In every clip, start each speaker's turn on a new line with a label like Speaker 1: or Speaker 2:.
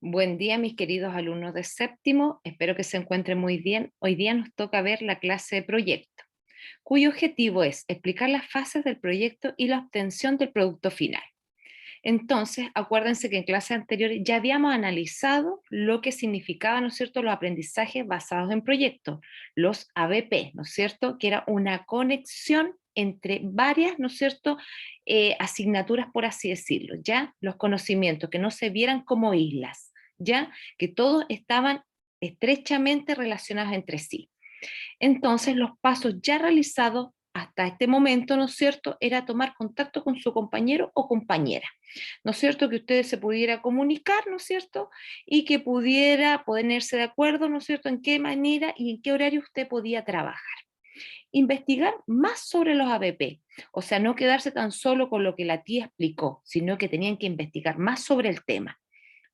Speaker 1: Buen día, mis queridos alumnos de séptimo. Espero que se encuentren muy bien. Hoy día nos toca ver la clase de proyecto, cuyo objetivo es explicar las fases del proyecto y la obtención del producto final. Entonces, acuérdense que en clases anteriores ya habíamos analizado lo que significaban, ¿no es cierto?, los aprendizajes basados en proyectos, los ABP, ¿no es cierto?, que era una conexión entre varias, ¿no es cierto?, asignaturas, por así decirlo, ¿ya? Los conocimientos, que no se vieran como islas, ¿ya? Que todos estaban estrechamente relacionados entre sí. Entonces, los pasos ya realizados hasta este momento, ¿no es cierto?, era tomar contacto con su compañero o compañera, ¿no es cierto?, que usted se pudiera comunicar, ¿no es cierto?, y que pudiera ponerse de acuerdo, ¿no es cierto?, en qué manera y en qué horario usted podía trabajar. Investigar más sobre los ABP, o sea, no quedarse tan solo con lo que la tía explicó, sino que tenían que investigar más sobre el tema.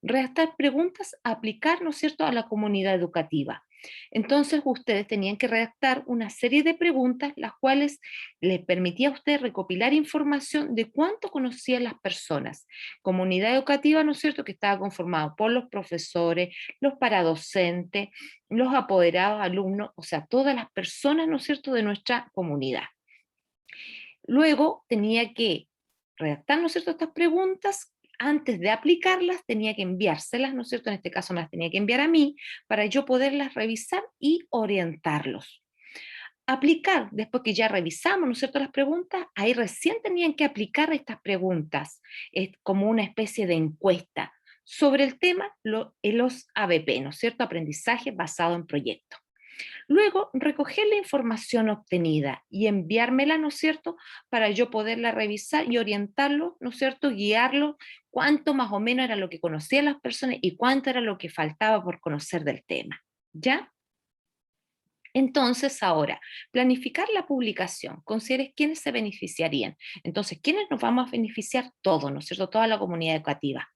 Speaker 1: Redactar preguntas a aplicar, ¿no es cierto?, a la comunidad educativa. Entonces, ustedes tenían que redactar una serie de preguntas, las cuales les permitía a ustedes recopilar información de cuánto conocían las personas. Comunidad educativa, ¿no es cierto?, que estaba conformada por los profesores, los paradocentes, los apoderados, alumnos, o sea, todas las personas, ¿no es cierto?, de nuestra comunidad. Luego tenía que redactar, ¿no es cierto?, estas preguntas. Antes de aplicarlas tenía que enviárselas, ¿no es cierto? En este caso me las tenía que enviar a mí para yo poderlas revisar y orientarlos. Aplicar, después que ya revisamos, ¿no es cierto?, las preguntas, ahí recién tenían que aplicar estas preguntas, es como una especie de encuesta sobre el tema, los ABP, ¿no es cierto?, aprendizaje basado en proyectos. Luego, recoger la información obtenida y enviármela, ¿no es cierto?, para yo poderla revisar y orientarlo, ¿no es cierto?, guiarlo, cuánto más o menos era lo que conocían las personas y cuánto era lo que faltaba por conocer del tema. ¿Ya? Entonces, ahora, planificar la publicación, consideres quiénes se beneficiarían. Entonces, ¿quiénes nos vamos a beneficiar? Todos, ¿no es cierto?, toda la comunidad educativa.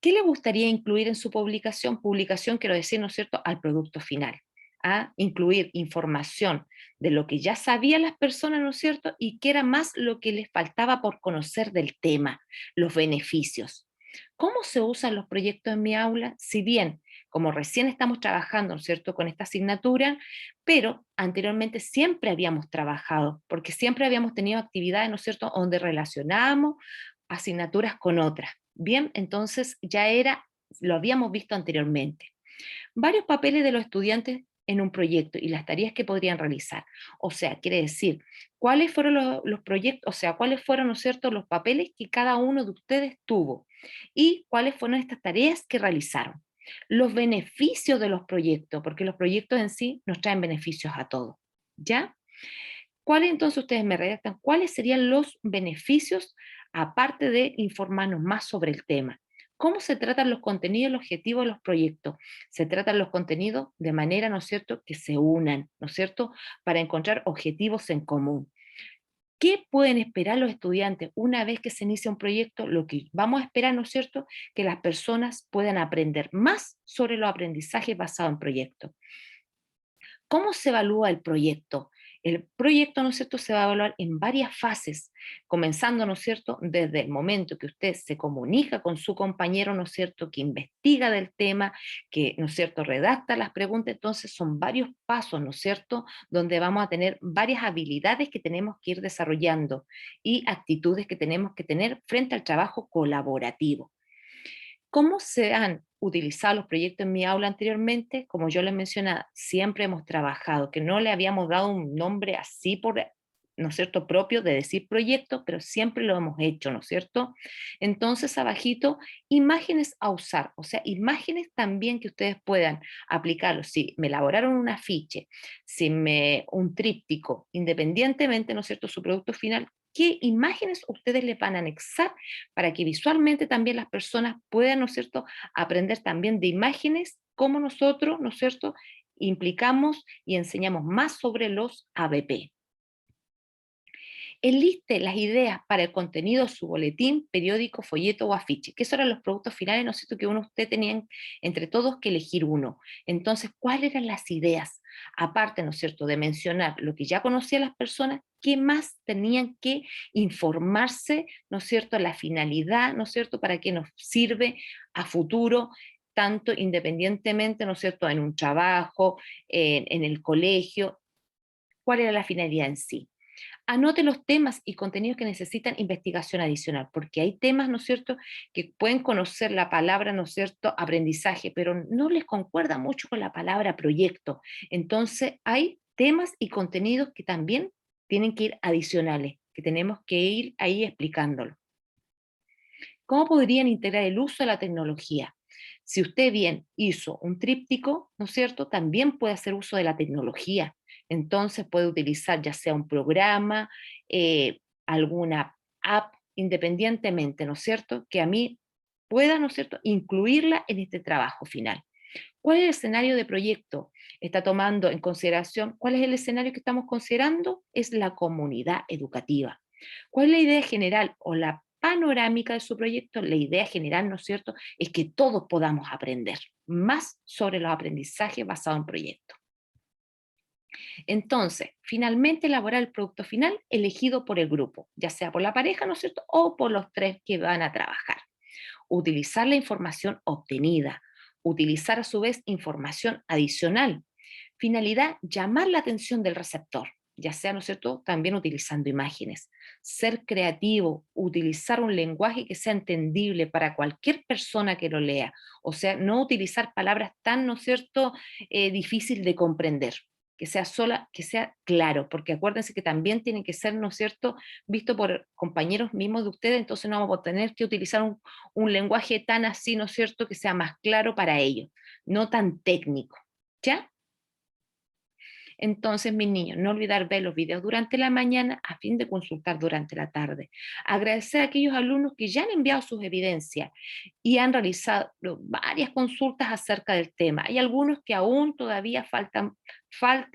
Speaker 1: ¿Qué le gustaría incluir en su publicación? Publicación, quiero decir, ¿no es cierto?, al producto final. A incluir información de lo que ya sabían las personas, ¿no es cierto?, y que era más lo que les faltaba por conocer del tema, los beneficios. ¿Cómo se usan los proyectos en mi aula? Si bien, como recién estamos trabajando, ¿no es cierto?, con esta asignatura, pero anteriormente siempre habíamos trabajado, porque siempre habíamos tenido actividades, ¿no es cierto?, donde relacionábamos asignaturas con otras. Bien, entonces ya era, lo habíamos visto anteriormente. Varios papeles de los estudiantes en un proyecto y las tareas que podrían realizar. O sea, quiere decir, cuáles fueron los proyectos, o sea, cuáles fueron, ¿no es cierto?, los papeles que cada uno de ustedes tuvo y cuáles fueron estas tareas que realizaron. Los beneficios de los proyectos, porque los proyectos en sí nos traen beneficios a todos. ¿Ya? ¿Cuáles entonces ustedes me redactan? ¿Cuáles serían los beneficios aparte de informarnos más sobre el tema? ¿Cómo se tratan los contenidos y los objetivos de los proyectos? Se tratan los contenidos de manera, ¿no es cierto?, que se unan, ¿no es cierto?, para encontrar objetivos en común. ¿Qué pueden esperar los estudiantes una vez que se inicia un proyecto? Lo que vamos a esperar, ¿no es cierto?, que las personas puedan aprender más sobre los aprendizajes basados en proyectos. ¿Cómo se evalúa el proyecto? El proyecto, ¿no es cierto?, se va a evaluar en varias fases, comenzando, ¿no es cierto?, desde el momento que usted se comunica con su compañero, ¿no es cierto?, que investiga del tema, que, ¿no es cierto?, redacta las preguntas. Entonces son varios pasos, ¿no es cierto?, donde vamos a tener varias habilidades que tenemos que ir desarrollando y actitudes que tenemos que tener frente al trabajo colaborativo. ¿Cómo se han utilizado los proyectos en mi aula anteriormente? Como yo les mencionaba, siempre hemos trabajado, que no le habíamos dado un nombre así por, ¿no es cierto?, propio de decir proyecto, pero siempre lo hemos hecho, ¿no es cierto? Entonces, abajito, imágenes a usar, o sea, imágenes también que ustedes puedan aplicarlo. Si me elaboraron un afiche, un tríptico, independientemente, ¿no es cierto?, su producto final, ¿qué imágenes ustedes le van a anexar para que visualmente también las personas puedan, ¿no es cierto?, aprender también de imágenes, como nosotros, ¿no es cierto?, implicamos y enseñamos más sobre los ABP. Enliste las ideas para el contenido de su boletín, periódico, folleto o afiche, que esos eran los productos finales, ¿no es cierto?, que usted tenían entre todos que elegir uno. Entonces, ¿cuáles eran las ideas? Aparte, ¿no es cierto?, de mencionar lo que ya conocían las personas, ¿qué más tenían que informarse, ¿no es cierto?, la finalidad, ¿no es cierto?, para qué nos sirve a futuro, tanto independientemente, ¿no es cierto?, en un trabajo, en el colegio, cuál era la finalidad en sí. Anote los temas y contenidos que necesitan investigación adicional, porque hay temas, ¿no es cierto?, que pueden conocer la palabra, ¿no es cierto?, aprendizaje, pero no les concuerda mucho con la palabra proyecto. Entonces, hay temas y contenidos que también tienen que ir adicionales, que tenemos que ir ahí explicándolo. ¿Cómo podrían integrar el uso de la tecnología? Si usted bien hizo un tríptico, ¿no es cierto? También puede hacer uso de la tecnología. Entonces puede utilizar ya sea un programa, alguna app, independientemente, ¿no es cierto? Que a mí pueda, ¿no es cierto?, incluirla en este trabajo final. ¿Cuál es el escenario de proyecto? Está tomando en consideración, ¿cuál es el escenario que estamos considerando? Es la comunidad educativa. ¿Cuál es la idea general o la panorámica de su proyecto? La idea general, ¿no es cierto?, es que todos podamos aprender más sobre los aprendizajes basados en proyectos. Entonces, finalmente elaborar el producto final elegido por el grupo, ya sea por la pareja, ¿no es cierto?, o por los tres que van a trabajar. Utilizar la información obtenida, utilizar a su vez información adicional. Finalidad, llamar la atención del receptor, ya sea, ¿no es cierto?, también utilizando imágenes. Ser creativo, utilizar un lenguaje que sea entendible para cualquier persona que lo lea. O sea, no utilizar palabras tan, ¿no es cierto?, difícil de comprender. Que sea sola, que sea claro, porque acuérdense que también tiene que ser, ¿no es cierto?, visto por compañeros mismos de ustedes, entonces no vamos a tener que utilizar un lenguaje tan así, ¿no es cierto?, que sea más claro para ellos, no tan técnico. ¿Ya? Entonces, mis niños, no olvidar ver los videos durante la mañana a fin de consultar durante la tarde. Agradecer a aquellos alumnos que ya han enviado sus evidencias y han realizado varias consultas acerca del tema. Hay algunos que aún todavía falta,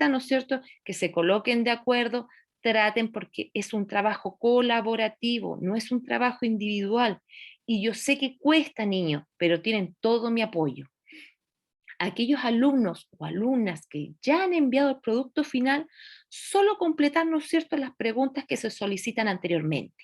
Speaker 1: ¿no es cierto?, que se coloquen de acuerdo, traten porque es un trabajo colaborativo, no es un trabajo individual. Y yo sé que cuesta, niños, pero tienen todo mi apoyo. Aquellos alumnos o alumnas que ya han enviado el producto final, solo completar, ¿no es cierto?, las preguntas que se solicitan anteriormente.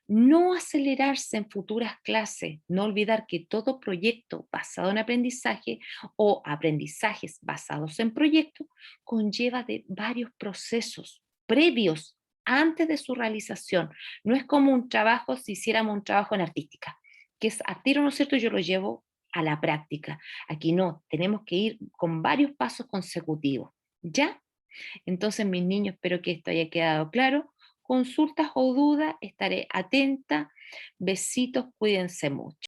Speaker 1: No acelerarse en futuras clases, no olvidar que todo proyecto basado en aprendizaje o aprendizajes basados en proyectos conlleva de varios procesos previos antes de su realización. No es como un trabajo si hiciéramos un trabajo en artística, que es a tiro, ¿no es cierto? Yo lo llevo a la práctica. Aquí no, tenemos que ir con varios pasos consecutivos. ¿Ya? Entonces, mis niños, espero que esto haya quedado claro. Consultas o dudas, estaré atenta. Besitos, cuídense mucho.